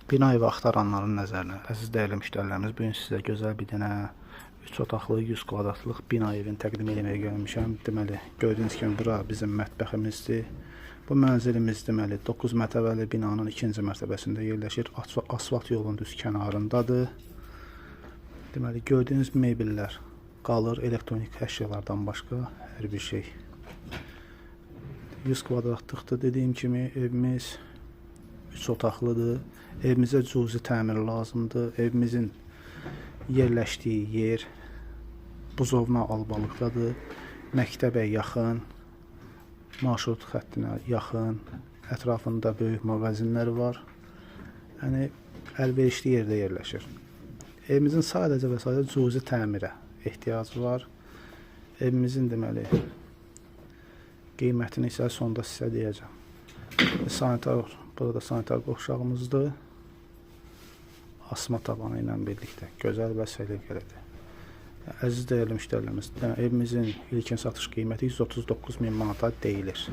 Bina evi axtaranların nəzərinə, əziz dəyərli müştərilərimiz, bugün sizə gözəl bir dənə 3 otaqlı 100 kvadratlıq bina evini təqdim etməyə gəlmişəm. Deməli, gördüyünüz kimi bura bizim mətbəximizdir. Bu mənzilimiz deməli 9 mərtəbəli binanın 2-ci mərtəbəsində yerləşir. Asfalt yolun düz kənarındadır. Deməli, gördüyünüz mebellər qalır, elektronik əşyalardan başqa hər bir şey. 100 kvadratlıqdır dediyim kimi evimiz. 3 otaqlıdır. Evimizə cüzi təmir lazımdır. Evimizin yerləşdiyi yer Buzovna Albalıqdadır. Məktəbə yaxın, marşrut xəttinə yaxın, ətrafında böyük mağazinlər var. Yəni, əlverişli yerdə yerləşir. Evimizin sadəcə və sadəcə cüzi təmirə ehtiyacı var. Evimizin deməli qiymətini isə sonda sizə deyəcəm. Burada sanitar qovşağımızdır. Asma tavanı ilə birlikdə gözəl və səliqəlidir. Əziz dəyərli müştərilərimiz, evimizin ilkin satış qiyməti 139.000 manata deyilir.